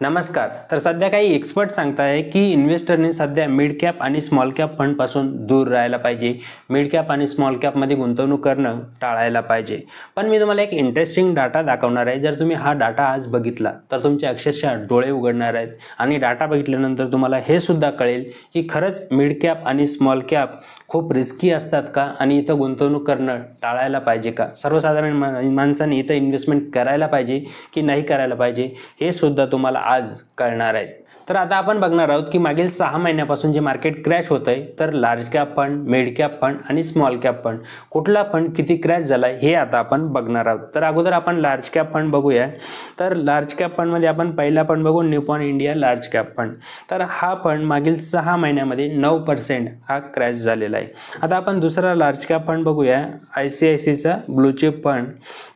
नमस्कार. तर सध्या काही एक्सपर्ट सांगताय की इन्व्हेस्टरने सध्या मिड कॅप आणि स्मॉल कॅप फंडपासून दूर राहायला पाहिजे. मिड कॅप आणि स्मॉल कॅपमध्ये गुंतवणूक करणं टाळायला पाहिजे. पण मी तुम्हाला एक इंटरेस्टिंग डाटा दाखवणार आहे. जर तुम्ही हा डाटा आज बघितला तर तुमचे अक्षरशः डोळे उघडणार आहेत आणि डाटा बघितल्यानंतर तुम्हाला हे सुद्धा कळेल की खरंच मिड कॅप आणि स्मॉल कॅप खूप रिस्की असतात का आणि इथं गुंतवणूक करणं टाळायला पाहिजे का, सर्वसाधारण माणसांनी इथं इन्व्हेस्टमेंट करायला पाहिजे की नाही करायला पाहिजे, हे सुद्धा तुम्हाला आज कळणार आहे. तर आता आपण बघणार आहोत की मागील 6 महिन्यापासून जे मार्केट क्रॅश होतंय, तर large cap fund, mid cap fund आणि स्मॉल कॅप फंड कुठला फंड किती क्रॅश झालाय हे आता आपण बघणार आहोत. तर अगोदर आपण लार्ज कॅप फंड बघूया. तर लार्ज कॅप फंडमध्ये आपण पहिला फंड बघू, Nippon India large cap fund. तर हा फंड मागील 6 महिन्यामध्ये 9% हा क्रॅश झालेला आहे. आता आपण दुसरा लार्ज कॅप फंड बघूया, ICICIचा ब्लू चिप फंड.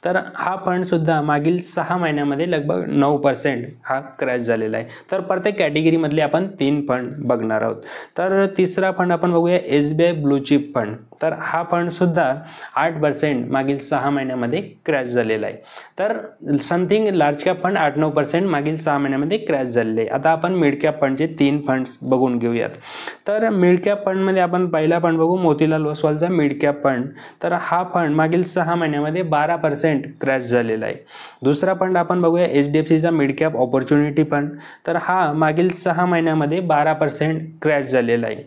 तर हा फंड सुद्धा मागील 6 महिन्यामध्ये लगभग 9% हा क्रॅश झालेला आहे. तर प्रत्येक कॅटेगरी मधले आपण 3 फंड बघणार आहोत. तर तिसरा फंड आपण बघूया, SBI ब्लू चिप फंड. तर हा फंड सुद्धा 8% मागील 6 महिन्यामध्ये क्रॅश झालेला आहे. तर समथिंग लार्ज कॅप फंड 8-9% मागील 6 महिन्यामध्ये क्रॅश झालेले आहे. आता आपण मिड कॅप फंडचे 3 फंड्स बघून घेऊयात. तर मिड कॅप फंडमध्ये आपण पहिला फंड बघू, मोतीलाल ओसवालचा मिड कॅप फंड. तर हा फंड मागील 6 महिन्यामध्ये 12% क्रॅश झालेला आहे. दुसरा फंड आपण बघूया, HDFCचा मिड कॅप ऑपॉर्च्युनिटी फंड. तर हा मागील 6 महिन्यामध्ये 12% क्रॅश झालेला आहे.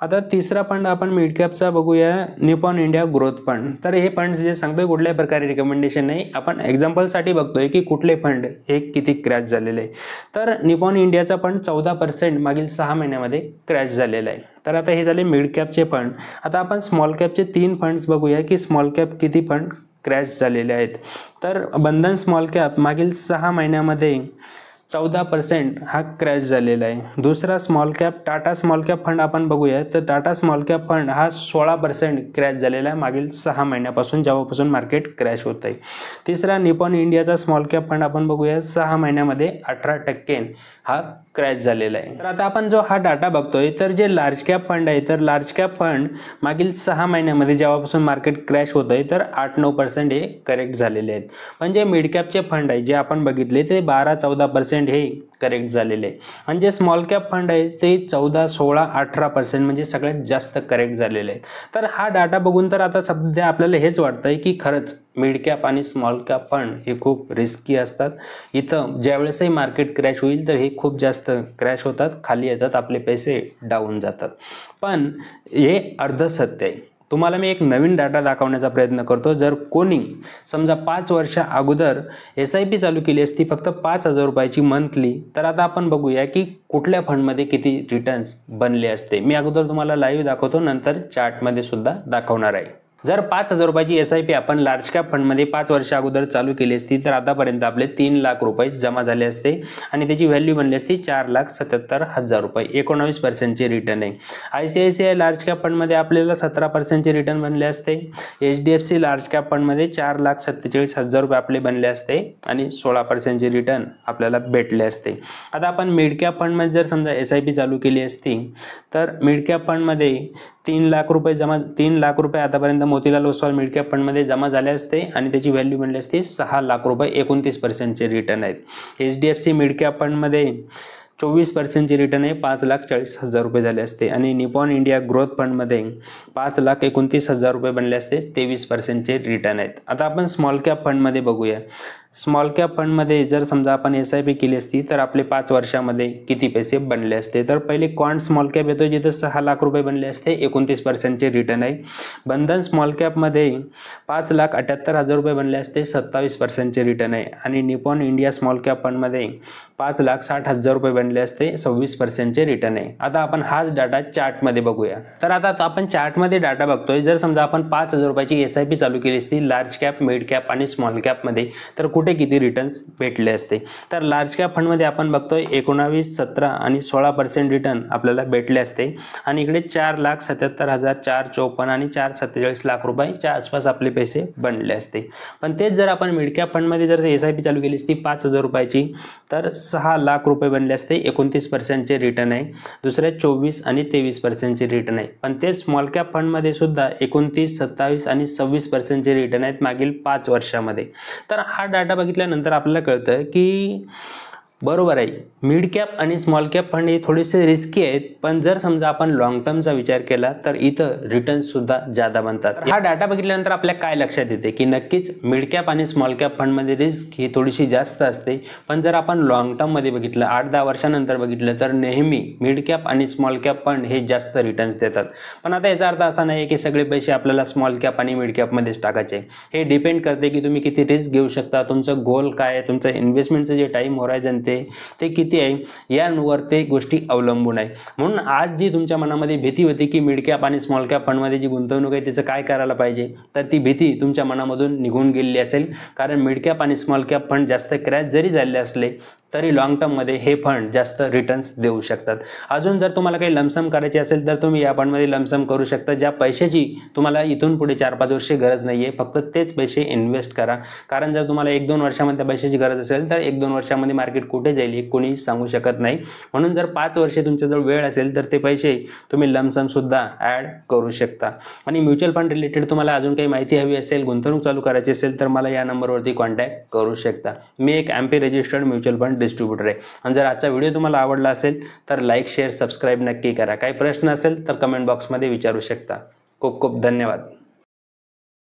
आता तिसरा फंड आपण मिड कॅपचा बघूया, निपॉन इंडिया ग्रोथ फंड. तर हे फंड जे सांगतोय कुठल्याही प्रकारे रिकमेंडेशन नाही, आपण एक्झाम्पलसाठी बघतोय की कुठले फंड हे किती क्रॅश झालेले आहे. तर निपॉन इंडियाचा फंड 14% मागील 6 महिन्यामध्ये क्रॅश झालेला आहे. तर आता हे झाले मिड कॅपचे फंड. आता आपण स्मॉल कॅपचे 3 फंड्स बघूया की स्मॉल कॅप किती फंड क्रॅश झालेले आहेत. तर बंधन स्मॉल कॅप मागील 6 महिन्यामध्ये 14% हा क्रॅश झालेला आहे. दुसरा small cap Tata small cap fund आपण बघूया. तर टाटा स्मॉल कॅप फंड हा 16% क्रॅश झालेला आहे मागील 6 महिन्यापासून, जेव्हापासून मार्केट क्रॅश होत आहे. तिसरा निपॉन इंडियाचा स्मॉल कॅप फंड आपण बघूया, 6 महिन्यामध्ये 18% हा क्रॅश झालेला आहे. तर आता आपण जो हा डाटा बघतोय, तर जे लार्ज कॅप फंड आहे, तर लार्ज कॅप फंड मागील 6 महिन्यामध्ये जेव्हापासून मार्केट क्रॅश होत आहे, तर 8-9% हे करेक्ट झालेले आहेत. पण जे मिड कॅपचे फंड आहे जे आपण बघितले ते 12-14% हे करेक्ट झालेले आहे. आणि जे स्मॉल कॅप फंड आहे ते 14, 16, 18% म्हणजे सगळ्यात जास्त करेक्ट झालेले आहेत. तर हा डाटा बघून तर आता सध्या आपल्याला हेच वाटतंय की खरंच मिड कॅप आणि स्मॉल कॅप फंड हे खूप रिस्की असतात. इथं ज्यावेळेसही मार्केट क्रॅश होईल तर हे खूप जास्त क्रॅश होतात, खाली येतात, आपले पैसे डाऊन जातात. पण हे अर्ध सत्य आहे. तुम्हाला मी एक नवीन डाटा दाखवण्याचा प्रयत्न करतो. जर कोणी समजा 5 वर्षा अगोदर SIP चालू केली असती फक्त 5,000 रुपयाची मंथली, तर आता आपण बघूया की कुठल्या फंडमध्ये किती रिटर्न्स बनले असते. मी अगोदर तुम्हाला लाईव्ह दाखवतो, नंतर चार्टमध्ये सुद्धा दाखवणार आहे. जर 5,000 रुपयाची SIP आपण लार्ज कॅप फंडमध्ये 5 वर्ष अगोदर चालू केली असती तर आतापर्यंत आपले 3 लाख रुपये जमा झाले असते आणि त्याची व्हॅल्यू बनली असती 4,77,000 रुपये. 19% रिटर्न आहे. ICICI लार्ज कॅप फंडमध्ये आपल्याला 17% रिटर्न बनले असते. HDFC लार्ज कॅप फंडमध्ये 4,47,000 रुपये आपले बनले असते आणि 16% रिटर्न आपल्याला भेटले असते. आता आपण मिड कॅप फंडमध्ये जर समजा SIP चालू केली असती तर मिड कॅप फंडमध्ये 3 लाख रुपये आतापर्यंत मोतीलाल ओसवाल मिड कॅप फंडमध्ये जमा झाले असते आणि त्याची व्हॅल्यू बनली असते 6 लाख रुपये. 29% रिटर्न आहेत. HDFC मिड कॅप फंडमध्ये 24% रिटर्न आहे, 5,40,000 रुपये झाले असते. आणि निपॉन इंडिया ग्रोथ फंडमध्ये 5,29,000 रुपये बनले असते, 23% रिटर्न आहेत. आता आपण स्मॉल कॅप फंडमध्ये बघूया. स्मॉल कॅप फंडमध्ये जर समजा आपण SIP केली असती तर आपले 5 वर्षामध्ये किती पैसे बनले असते. तर पहिले क्वांट स्मॉल कॅप येतो जिथे 6 लाख रुपये बनले असते, 29% रिटर्न आहे. बंधन स्मॉल कॅपमध्ये 5,78,000 रुपये बनले असते, 27% रिटर्न आहे. आणि निपॉन इंडिया स्मॉल कॅप फंडमध्ये 5,60,000 रुपये बनले असते, 26% रिटर्न आहे. आता आपण हाच डाटा चार्टमध्ये बघूया. तर आता आपण चार्टमध्ये डाटा बघतोय. जर समजा आपण 5,000 रुपयाची SIP चालू केली असती लार्ज कॅप, मिड कॅप आणि स्मॉल कॅपमध्ये, तर कुठे किती रिटर्न्स भेटले असते. तर लार्ज कॅप फंडमध्ये आपण बघतोय 19, 17 आणि 16% रिटर्न आपल्याला भेटले असते. आणि इकडे 4,77,000, 4,54 आणि 4,47 लाख रुपयाच्या आसपास आपले पैसे बनले असते. पण तेच जर आपण मिड कॅप फंडमध्ये जर SIP चालू केली असती 5,000 रुपयाची तर 6 लाख रुपये बनले असते, 29% रिटर्न आहे. दुसरे 24 आणि 23% रिटर्न आहे. पण ते स्मॉल कॅप फंडमध्ये सुद्धा 29, 27 आणि 26% रिटर्न आहेत मागील 5 वर्षामध्ये. तर हा डाटा बघितल्यानंतर आपल्याला कळतं की बरोबर आहे, मिड कॅप आणि स्मॉल कॅप फंड हे थोडेसे रिस्की आहेत, पण जर समजा आपण लॉंग टर्मचा विचार केला तर इथं रिटर्न्ससुद्धा जादा बनतात. हा डाटा बघितल्यानंतर आपल्या काय लक्षात येते की नक्कीच मिड कॅप आणि स्मॉल कॅप फंडमध्ये रिस्क ही थोडीशी जास्त असते, पण जर आपण लॉंग टर्ममध्ये बघितलं 8-10 वर्षानंतर बघितलं तर नेहमी मिड कॅप आणि स्मॉल कॅप फंड हे जास्त रिटर्न्स देतात. पण आता याचा अर्थ असा नाही की सगळे पैसे आपल्याला स्मॉल कॅप आणि मिड कॅपमध्येच टाकायचे. हे डिपेंड करते की तुम्ही किती रिस्क घेऊ शकता, तुमचं गोल काय आहे, तुमचं इन्व्हेस्टमेंटचं जे टाईम होरायझन ते किती आहे यावर ते गोष्टी अवलंबून आहे. म्हणून आज जी तुमच्या मनामध्ये भीती होती की मिड कॅप आणि स्मॉल कॅप फंडमध्ये जी गुंतवणूक आहे त्याचं काय करायला पाहिजे, तर ती भीती तुमच्या मनामधून निघून गेलेली असेल. कारण मिड कॅप आणि स्मॉल कॅप फंड जास्त क्रॅश जरी झाले असले तरी लॉंग टर्ममध्ये हे फंड जास्त रिटर्न्स देऊ शकतात. अजून जर तुम्हाला काही लमसम करायची असेल तर तुम्ही या फंडमध्ये लमसम करू शकता. ज्या पैशाची तुम्हाला इथून पुढे 4-5 वर्षे गरज नाही आहे, फक्त तेच पैसे इन्व्हेस्ट करा. कारण जर तुम्हाला 1-2 वर्षामध्ये पैशाची गरज असेल तर 1-2 वर्षामध्ये मार्केट कुठे जाईल हे कोणी सांगू शकत नाही. म्हणून जर 5 वर्षे तुमच्याजवळ वेळ असेल तर ते पैसे तुम्ही लमसमसुद्धा ॲड करू शकता. आणि म्युच्युअल फंड रिलेटेड तुम्हाला अजून काही माहिती हवी असेल, गुंतवणूक चालू करायची असेल तर मला या नंबरवरती कॉन्टॅक्ट करू शकता. मी एक MP registered mutual fund distributor आहे. आणि जर आजचा व्हिडिओ तुम्हाला आवडला असेल तर लाईक, शेअर, सबस्क्राईब नक्की करा. काही प्रश्न असेल तर कमेंट बॉक्समध्ये विचारू शकता. खूप खूप धन्यवाद.